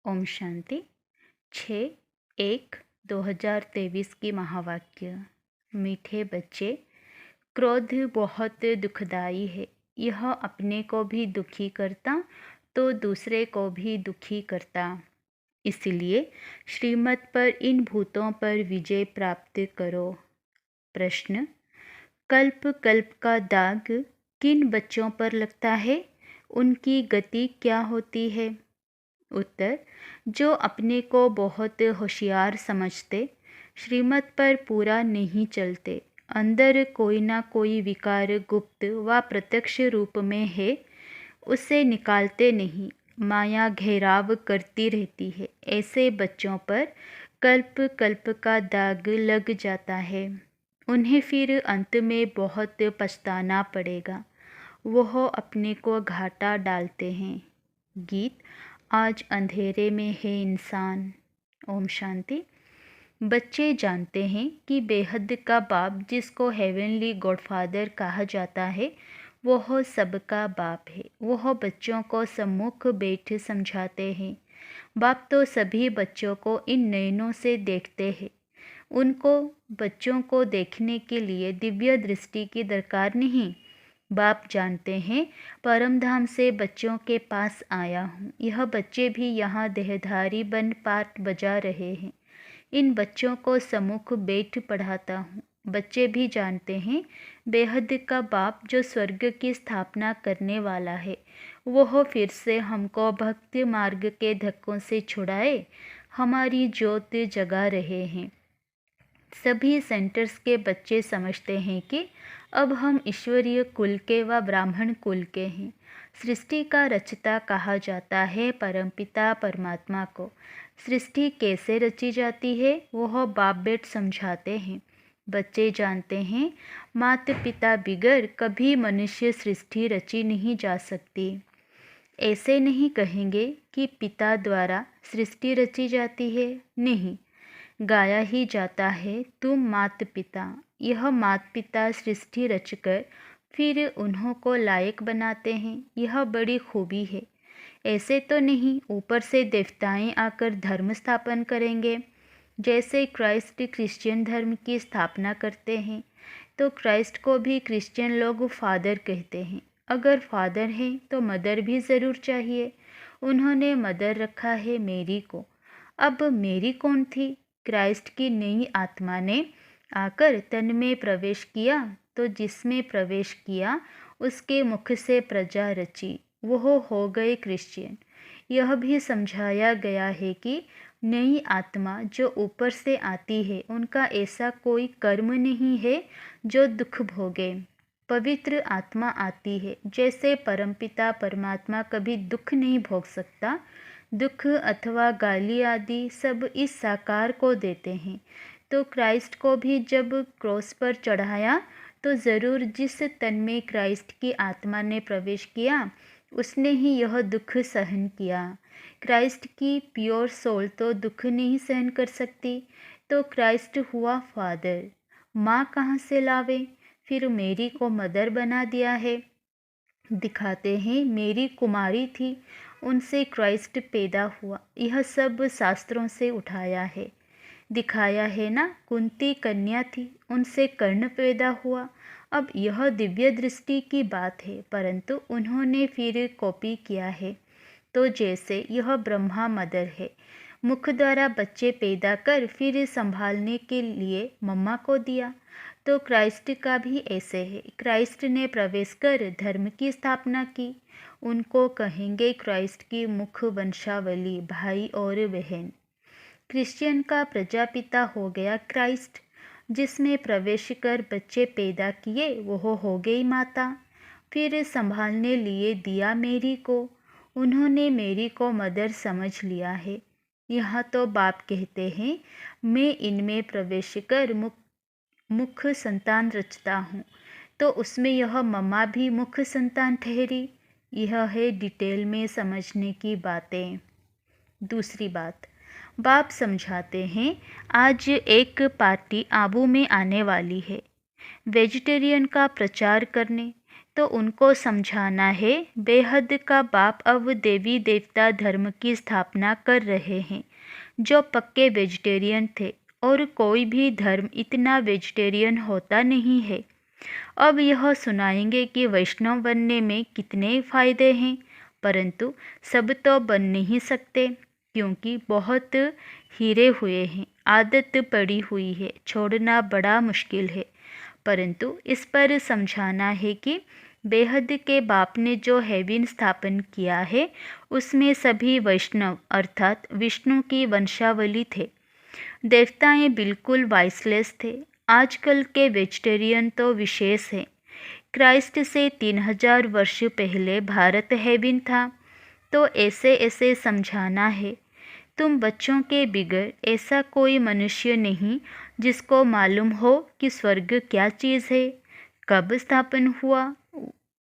ओम शांति 6/1/2023 की महावाक्य। मीठे बच्चे, क्रोध बहुत दुखदाई है। यह अपने को भी दुखी करता तो दूसरे को भी दुखी करता। इसलिए श्रीमत पर इन भूतों पर विजय प्राप्त करो। प्रश्न: कल्प कल्प का दाग किन बच्चों पर लगता है? उनकी गति क्या होती है? उत्तर: जो अपने को बहुत होशियार समझते, श्रीमत पर पूरा नहीं चलते, अंदर कोई ना कोई विकार गुप्त व प्रत्यक्ष रूप में है, उसे निकालते नहीं, माया घेराव करती रहती है। ऐसे बच्चों पर कल्प कल्प का दाग लग जाता है। उन्हें फिर अंत में बहुत पछताना पड़ेगा। वह अपने को घाटा डालते हैं। गीत: आज अंधेरे में है इंसान। ओम शांति। बच्चे जानते हैं कि बेहद का बाप, जिसको हेवनली गॉडफादर कहा जाता है, वह सबका बाप है। वह बच्चों को सम्मुख बैठ समझाते हैं। बाप तो सभी बच्चों को इन नयनों से देखते हैं। उनको बच्चों को देखने के लिए दिव्य दृष्टि की दरकार नहीं। बाप जानते हैं, परमधाम से बच्चों के पास आया हूँ। यह बच्चे भी यहाँ देहधारी बन पाठ बजा रहे हैं। इन बच्चों को सम्मुख बैठ पढ़ाता हूँ। बच्चे भी जानते हैं, बेहद का बाप जो स्वर्ग की स्थापना करने वाला है, वह फिर से हमको भक्ति मार्ग के धक्कों से छुड़ाए हमारी ज्योत जगा रहे हैं। सभी सेंटर्स के बच्चे समझते हैं कि अब हम ईश्वरीय कुल के व ब्राह्मण कुल के हैं। सृष्टि का रचता कहा जाता है परमपिता परमात्मा को। सृष्टि कैसे रची जाती है, वह बाप बेट समझाते हैं। बच्चे जानते हैं, माता पिता बिगर कभी मनुष्य सृष्टि रची नहीं जा सकती। ऐसे नहीं कहेंगे कि पिता द्वारा सृष्टि रची जाती है, नहीं, गाया ही जाता है, तुम मात पिता। यह मात पिता सृष्टि रचकर फिर उन्हों को लायक बनाते हैं। यह बड़ी खूबी है। ऐसे तो नहीं ऊपर से देवताएं आकर धर्म स्थापन करेंगे। जैसे क्राइस्ट क्रिश्चियन धर्म की स्थापना करते हैं, तो क्राइस्ट को भी क्रिश्चियन लोग फादर कहते हैं। अगर फादर हैं तो मदर भी ज़रूर चाहिए। उन्होंने मदर रखा है मेरी को। अब मेरी कौन थी? क्राइस्ट की नई आत्मा ने आकर तन में प्रवेश किया, तो जिसमें प्रवेश किया उसके मुख से प्रजा रची, वह हो गए क्रिश्चियन। यह भी समझाया गया है कि नई आत्मा जो ऊपर से आती है, उनका ऐसा कोई कर्म नहीं है जो दुख भोगे। पवित्र आत्मा आती है। जैसे परमपिता परमात्मा कभी दुख नहीं भोग सकता, दुख अथवा गाली आदि सब इस साकार को देते हैं। तो क्राइस्ट को भी जब क्रॉस पर चढ़ाया, तो ज़रूर जिस तन में क्राइस्ट की आत्मा ने प्रवेश किया, उसने ही यह दुख सहन किया। क्राइस्ट की प्योर सोल तो दुख नहीं सहन कर सकती, तो क्राइस्ट हुआ फादर। माँ कहाँ से लावे? फिर मेरी को मदर बना दिया है। दिखाते हैं मेरी कुमारी थी, उनसे क्राइस्ट पैदा हुआ। यह सब शास्त्रों से उठाया है। दिखाया है ना, कुंती कन्या थी, उनसे कर्ण पैदा हुआ। अब यह दिव्य दृष्टि की बात है, परंतु उन्होंने फिर कॉपी किया है। तो जैसे यह ब्रह्मा मदर है, मुख द्वारा बच्चे पैदा कर फिर संभालने के लिए मम्मा को दिया, तो क्राइस्ट का भी ऐसे है। क्राइस्ट ने प्रवेश कर धर्म की स्थापना की। उनको कहेंगे क्राइस्ट की मुख वंशावली, भाई और बहन। क्रिश्चियन का प्रजापिता हो गया क्राइस्ट, जिसमें प्रवेश कर बच्चे पैदा किए, वह हो गई माता। फिर संभालने लिए दिया मेरी को। उन्होंने मेरी को मदर समझ लिया है। यहाँ तो बाप कहते हैं, मैं इनमें प्रवेश कर मुख संतान रचता हूँ, तो उसमें यह मम्मा भी मुख संतान ठहरी। यह है डिटेल में समझने की बातें। दूसरी बात, बाप समझाते हैं, आज एक पार्टी आबू में आने वाली है वेजिटेरियन का प्रचार करने। तो उनको समझाना है बेहद का बाप अब देवी देवता धर्म की स्थापना कर रहे हैं जो पक्के वेजिटेरियन थे, और कोई भी धर्म इतना वेजिटेरियन होता नहीं है। अब यह सुनाएंगे कि वैष्णव बनने में कितने फायदे हैं, परंतु सब तो बन नहीं सकते क्योंकि बहुत हीरे हुए हैं, आदत पड़ी हुई है, छोड़ना बड़ा मुश्किल है। परंतु इस पर समझाना है कि बेहद के बाप ने जो हेवन स्थापन किया है उसमें सभी वैष्णव अर्थात विष्णु की वंशावली थे। देवताएं बिल्कुल वाइसलेस थे। आजकल के वेजिटेरियन तो विशेष हैं। क्राइस्ट से 3000 वर्ष पहले भारत हेवन था, तो ऐसे ऐसे समझाना है। तुम बच्चों के बिगड़ ऐसा कोई मनुष्य नहीं जिसको मालूम हो कि स्वर्ग क्या चीज़ है, कब स्थापन हुआ,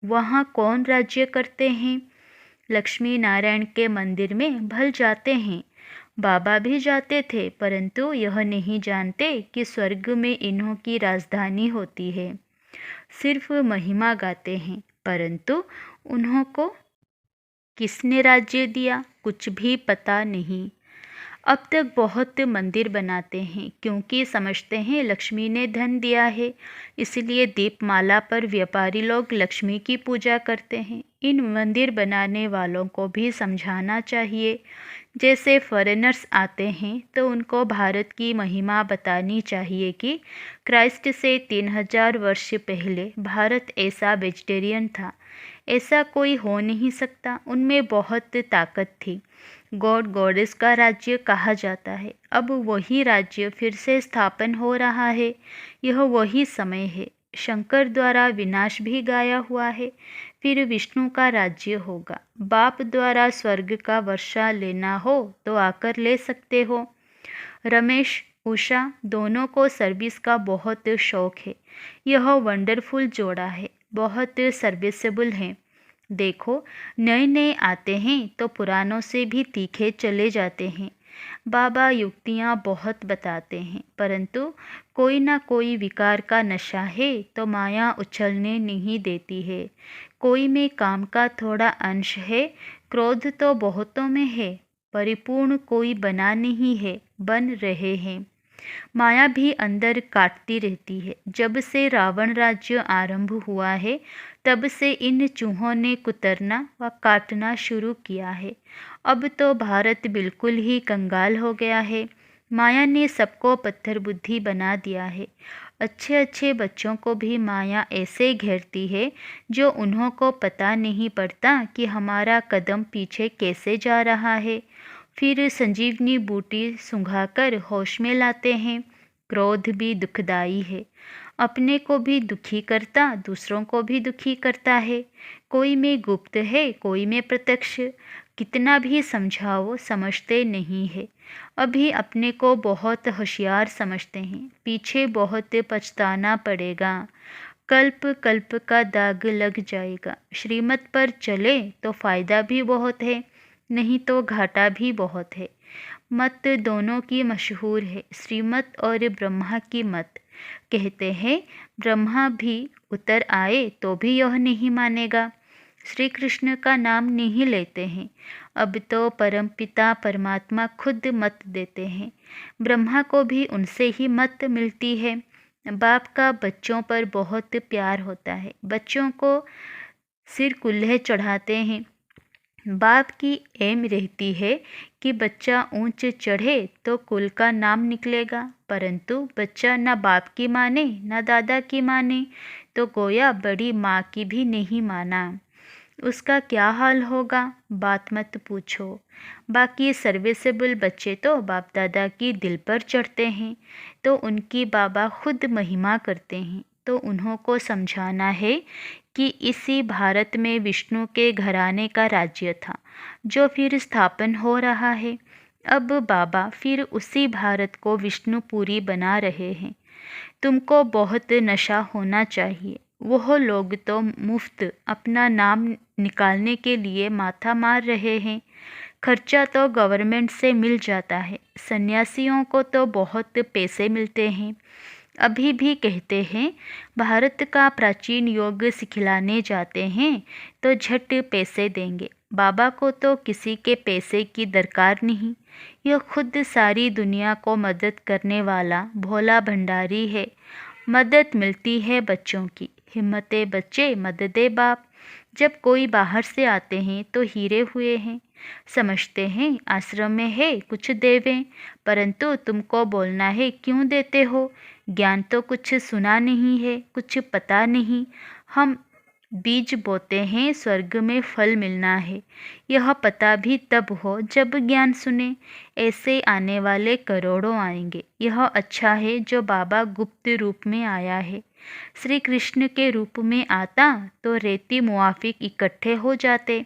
वहाँ कौन राज्य करते हैं। लक्ष्मी नारायण के मंदिर में भल जाते हैं, बाबा भी जाते थे, परंतु यह नहीं जानते कि स्वर्ग में इन्हों की राजधानी होती है। सिर्फ महिमा गाते हैं, परंतु उन्हों को किसने राज्य दिया कुछ भी पता नहीं। अब तक बहुत मंदिर बनाते हैं क्योंकि समझते हैं लक्ष्मी ने धन दिया है, इसलिए दीपमाला पर व्यापारी लोग लक्ष्मी की पूजा करते हैं। इन मंदिर बनाने वालों को भी समझाना चाहिए। जैसे फॉरेनर्स आते हैं तो उनको भारत की महिमा बतानी चाहिए कि क्राइस्ट से 3000 वर्ष पहले भारत ऐसा वेजिटेरियन था, ऐसा कोई हो नहीं सकता। उनमें बहुत ताकत थी। गॉड गॉडेस का राज्य कहा जाता है। अब वही राज्य फिर से स्थापन हो रहा है। यह वही समय है। शंकर द्वारा विनाश भी गाया हुआ है, फिर विष्णु का राज्य होगा। बाप द्वारा स्वर्ग का वर्षा लेना हो तो आकर ले सकते हो। रमेश उषा दोनों को सर्विस का बहुत शौक है। यह वंडरफुल जोड़ा है, बहुत सर्विसेबल है। देखो, नए नए आते हैं तो पुरानों से भी तीखे चले जाते हैं। बाबा युक्तियाँ बहुत बताते हैं, परंतु कोई ना कोई विकार का नशा है तो माया उछलने नहीं देती है। कोई में काम का थोड़ा अंश है, क्रोध तो बहुतों में है, परिपूर्ण कोई बना नहीं है, बन रहे हैं। माया भी अंदर काटती रहती है। जब से रावण राज्य आरंभ हुआ है तब से इन चूहों ने कुतरना व काटना शुरू किया है। अब तो भारत बिल्कुल ही कंगाल हो गया है। माया ने सबको पत्थर बुद्धि बना दिया है। अच्छे अच्छे बच्चों को भी माया ऐसे घेरती है जो उन्हों को पता नहीं पड़ता कि हमारा कदम पीछे कैसे जा रहा है। फिर संजीवनी बूटी सुंघाकर होश में लाते हैं। क्रोध भी दुखदाई है, अपने को भी दुखी करता, दूसरों को भी दुखी करता है। कोई में गुप्त है, कोई में प्रत्यक्ष। कितना भी समझाओ समझते नहीं है। अभी अपने को बहुत होशियार समझते हैं, पीछे बहुत पछताना पड़ेगा। कल्प कल्प का दाग लग जाएगा। श्रीमत पर चले तो फायदा भी बहुत है, नहीं तो घाटा भी बहुत है। मत दोनों की मशहूर है, श्रीमत और ब्रह्मा की मत। कहते हैं ब्रह्मा भी उतर आए तो भी यह नहीं मानेगा। श्री कृष्ण का नाम नहीं लेते हैं। अब तो परमपिता परमात्मा खुद मत देते हैं। ब्रह्मा को भी उनसे ही मत मिलती है। बाप का बच्चों पर बहुत प्यार होता है। बच्चों को सिर कुल्हे चढ़ाते हैं। बाप की एम रहती है कि बच्चा ऊंच चढ़े तो कुल का नाम निकलेगा, परंतु बच्चा न बाप की माने न दादा की माने तो गोया बड़ी माँ की भी नहीं माना। उसका क्या हाल होगा बात मत पूछो। बाकी सर्विसेबल बच्चे तो बाप दादा की दिल पर चढ़ते हैं, तो उनकी बाबा खुद महिमा करते हैं। तो उन्हों को समझाना है कि इसी भारत में विष्णु के घराने का राज्य था जो फिर स्थापन हो रहा है। अब बाबा फिर उसी भारत को विष्णुपुरी बना रहे हैं। तुमको बहुत नशा होना चाहिए। वह लोग तो मुफ्त अपना नाम निकालने के लिए माथा मार रहे हैं। खर्चा तो गवर्नमेंट से मिल जाता है। सन्यासियों को तो बहुत पैसे मिलते हैं। अभी भी कहते हैं भारत का प्राचीन योग सिखलाने जाते हैं तो झट पैसे देंगे। बाबा को तो किसी के पैसे की दरकार नहीं, यह खुद सारी दुनिया को मदद करने वाला भोला भंडारी है। मदद मिलती है बच्चों की, हिम्मते बच्चे मददे बाप। जब कोई बाहर से आते हैं तो हीरे हुए हैं, समझते हैं आश्रम में है कुछ देवें, परंतु तुमको बोलना है क्यों देते हो। ज्ञान तो कुछ सुना नहीं है, कुछ पता नहीं। हम बीज बोते हैं, स्वर्ग में फल मिलना है, यह पता भी तब हो जब ज्ञान सुने। ऐसे आने वाले करोड़ों आएंगे। यह अच्छा है जो बाबा गुप्त रूप में आया है। श्री कृष्ण के रूप में आता तो रेती मुआफिक इकट्ठे हो जाते,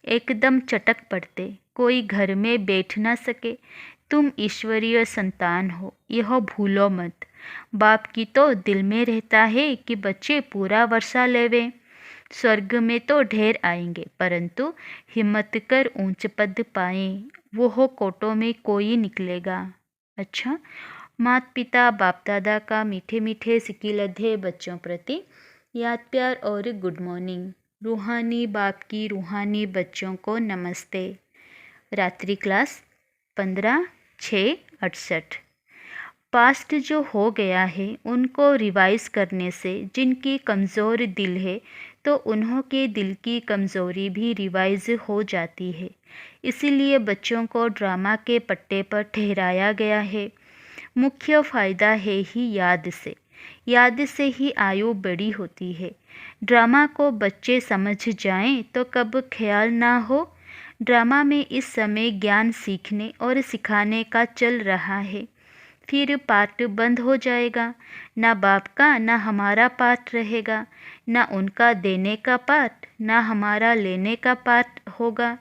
एकदम चटक पड़ते, कोई घर में बैठ न सके। तुम ईश्वरीय संतान हो, यह भूलो मत। बाप की तो दिल में रहता है कि बच्चे पूरा वर्षा लेवें। स्वर्ग में तो ढेर आएंगे, परंतु हिम्मत कर ऊंच पद पाएं, वो कोटों में कोई निकलेगा। अच्छा, माता पिता बाप दादा का मीठे मीठे सिकिलधे बच्चों प्रति याद प्यार और गुड मॉर्निंग। रूहानी बाप की रूहानी बच्चों को नमस्ते। रात्रि क्लास 15/6/68। पास्ट जो हो गया है उनको रिवाइज करने से जिनकी कमज़ोर दिल है तो उन्हों के दिल की कमज़ोरी भी रिवाइज हो जाती है। इसीलिए बच्चों को ड्रामा के पट्टे पर ठहराया गया है। मुख्य फ़ायदा है ही याद से ही आयु बड़ी होती है। ड्रामा को बच्चे समझ जाएं तो कब ख्याल ना हो। ड्रामा में इस समय ज्ञान सीखने और सिखाने का चल रहा है, फिर पार्ट बंद हो जाएगा। ना बाप का ना हमारा पार्ट रहेगा, ना उनका देने का पार्ट ना हमारा लेने का पार्ट होगा,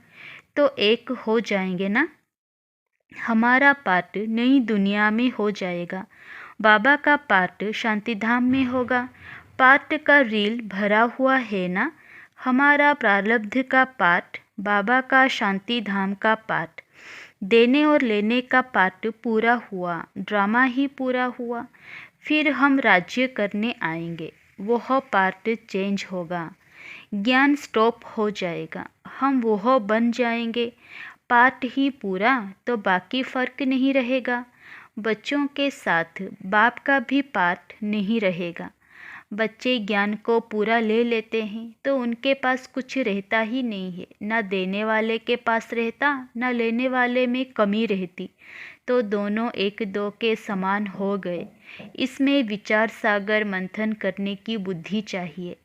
तो एक हो जाएंगे ना। हमारा पार्ट नई दुनिया में हो जाएगा, बाबा का पार्ट शांतिधाम में होगा। पार्ट का रील भरा हुआ है ना। हमारा प्रारब्ध का पार्ट, बाबा का शांति धाम का पार्ट। देने और लेने का पार्ट पूरा हुआ, ड्रामा ही पूरा हुआ। फिर हम राज्य करने आएंगे, वह पार्ट चेंज होगा, ज्ञान स्टॉप हो जाएगा, हम वह बन जाएंगे। पार्ट ही पूरा तो बाकी फ़र्क नहीं रहेगा। बच्चों के साथ बाप का भी पार्ट नहीं रहेगा। बच्चे ज्ञान को पूरा ले लेते हैं तो उनके पास कुछ रहता ही नहीं है, ना देने वाले के पास रहता ना लेने वाले में कमी रहती, तो दोनों एक दो के समान हो गए। इसमें विचार सागर मंथन करने की बुद्धि चाहिए।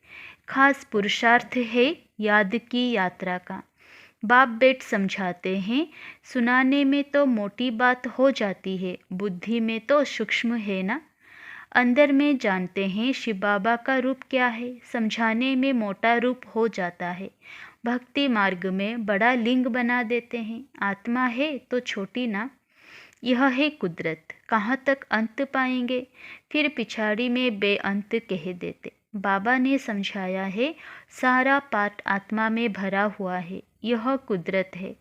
खास पुरुषार्थ है याद की यात्रा का। बाप बेट समझाते हैं, सुनाने में तो मोटी बात हो जाती है, बुद्धि में तो सूक्ष्म है ना। अंदर में जानते हैं शिव बाबा का रूप क्या है, समझाने में मोटा रूप हो जाता है। भक्ति मार्ग में बड़ा लिंग बना देते हैं, आत्मा है तो छोटी ना। यह है कुदरत, कहाँ तक अंत पाएंगे, फिर पिछाड़ी में बेअंत कह देते। बाबा ने समझाया है सारा पाठ आत्मा में भरा हुआ है, यह कुदरत है,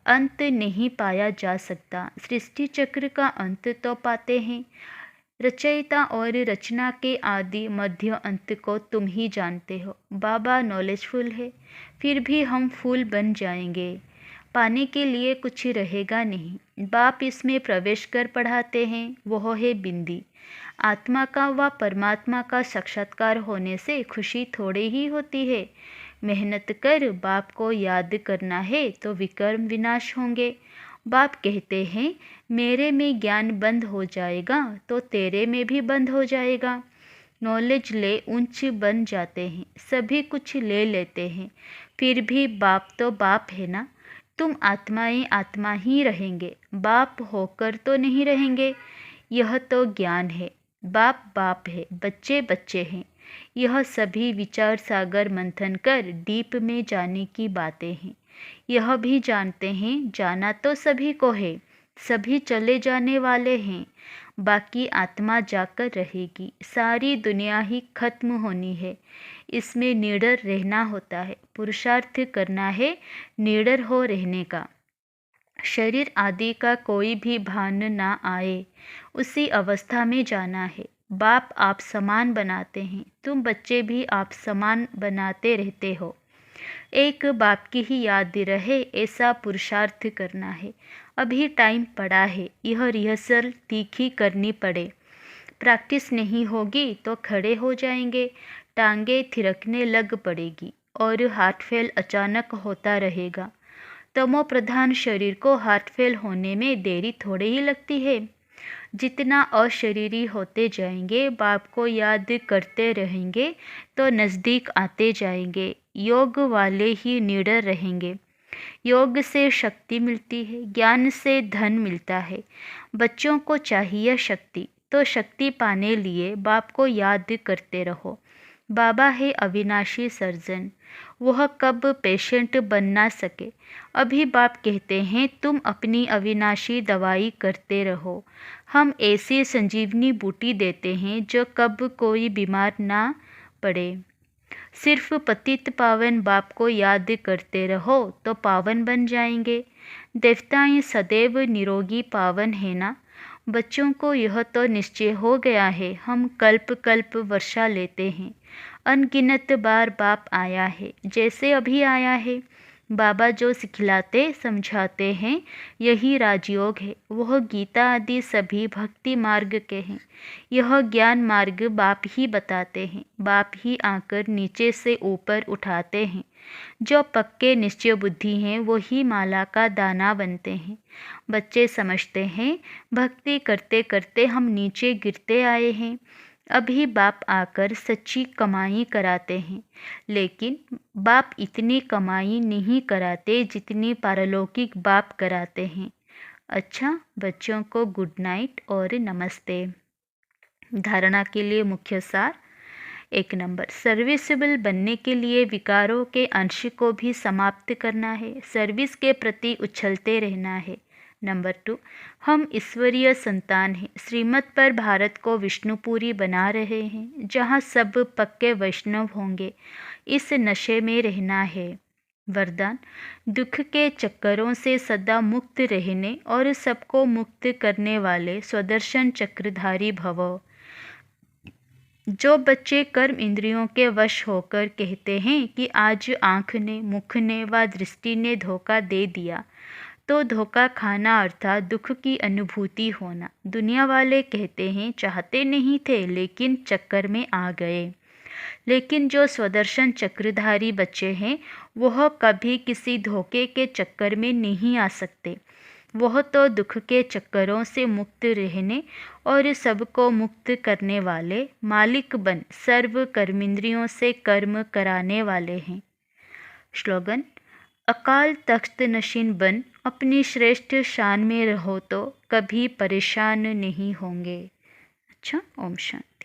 अंत नहीं पाया जा सकता। सृष्टि चक्र का अंत तो पाते हैं, रचयिता और रचना के आदि मध्य अंत को तुम ही जानते हो। बाबा नॉलेजफुल है, फिर भी हम फूल बन जाएंगे, पाने के लिए कुछ रहेगा नहीं। बाप इसमें प्रवेश कर पढ़ाते हैं, वह है बिंदी। आत्मा का व परमात्मा का साक्षात्कार होने से खुशी थोड़ी ही होती है। मेहनत कर बाप को याद करना है तो विकर्म विनाश होंगे। बाप कहते हैं मेरे में ज्ञान बंद हो जाएगा तो तेरे में भी बंद हो जाएगा। नॉलेज ले ऊंच बन जाते हैं, सभी कुछ ले लेते हैं, फिर भी बाप तो बाप है ना। तुम आत्माएं आत्मा ही रहेंगे, बाप होकर तो नहीं रहेंगे। यह तो ज्ञान है, बाप बाप है, बच्चे बच्चे हैं। यह सभी विचार सागर मंथन कर डीप में जाने की बातें हैं। यह भी जानते हैं जाना तो सभी को है, सभी चले जाने वाले हैं, बाकी आत्मा जाकर रहेगी। सारी दुनिया ही खत्म होनी है, इसमें निडर रहना होता है, पुरुषार्थ करना है निडर हो रहने का। शरीर आदि का कोई भी भान ना आए, उसी अवस्था में जाना है। बाप आप समान बनाते हैं, तुम बच्चे भी आप समान बनाते रहते हो। एक बाप की ही याद रहे ऐसा पुरुषार्थ करना है। अभी टाइम पड़ा है, यह रिहर्सल तीखी करनी पड़े। प्रैक्टिस नहीं होगी तो खड़े हो जाएंगे, टांगे थिरकने लग पड़ेगी और हार्ट फेल अचानक होता रहेगा। तमो प्रधान शरीर को हार्ट फेल होने में देरी थोड़ी ही लगती है। जितना अशरीरी होते जाएंगे, बाप को याद करते रहेंगे तो नज़दीक आते जाएंगे। योग वाले ही निडर रहेंगे। योग से शक्ति मिलती है, ज्ञान से धन मिलता है। बच्चों को चाहिए शक्ति, तो शक्ति पाने लिए बाप को याद करते रहो। बाबा है अविनाशी सर्जन, वह कब पेशेंट बन ना सके। अभी बाप कहते हैं तुम अपनी अविनाशी दवाई करते रहो। हम ऐसी संजीवनी बूटी देते हैं जो कब कोई बीमार ना पड़े। सिर्फ पतित पावन बाप को याद करते रहो तो पावन बन जाएंगे। देवताएं सदैव निरोगी पावन है ना। बच्चों को यह तो निश्चय हो गया है, हम कल्प कल्प वर्षा लेते हैं। अनगिनत बार बाप आया है, जैसे अभी आया है। बाबा जो सिखलाते समझाते हैं यही राजयोग है। वह गीता आदि सभी भक्ति मार्ग के हैं। यह ज्ञान मार्ग बाप ही बताते हैं। बाप ही आकर नीचे से ऊपर उठाते हैं। जो पक्के निश्चय बुद्धि हैं वही माला का दाना बनते हैं। बच्चे समझते हैं भक्ति करते करते हम नीचे गिरते आए हैं। अभी बाप आकर सच्ची कमाई कराते हैं, लेकिन बाप इतनी कमाई नहीं कराते जितनी पारलौकिक बाप कराते हैं। अच्छा, बच्चों को गुड नाइट और नमस्ते। धारणा के लिए मुख्य सार। 1 नंबर, सर्विसेबल बनने के लिए विकारों के अंश को भी समाप्त करना है। सर्विस के प्रति उछलते रहना है। नंबर 2, हम ईश्वरीय संतान हैं। श्रीमत पर भारत को विष्णुपुरी बना रहे हैं, जहाँ सब पक्के वैष्णव होंगे। इस नशे में रहना है। वरदान, दुख के चक्करों से सदा मुक्त रहने और सबको मुक्त करने वाले स्वदर्शन चक्रधारी भव। जो बच्चे कर्म इंद्रियों के वश होकर कहते हैं कि आज आँख ने, मुख ने व दृष्टि ने धोखा दे दिया, तो धोखा खाना अर्थात दुख की अनुभूति होना। दुनिया वाले कहते हैं चाहते नहीं थे लेकिन चक्कर में आ गए। लेकिन जो स्वदर्शन चक्रधारी बच्चे हैं वह कभी किसी धोखे के चक्कर में नहीं आ सकते। वह तो दुख के चक्करों से मुक्त रहने और सबको मुक्त करने वाले मालिक बन सर्व कर्मेंद्रियों से कर्म कराने वाले हैं। स्लोगन, अकाल तख्त नशीन बन अपनी श्रेष्ठ शान में रहो तो कभी परेशान नहीं होंगे। अच्छा, ओम शांति।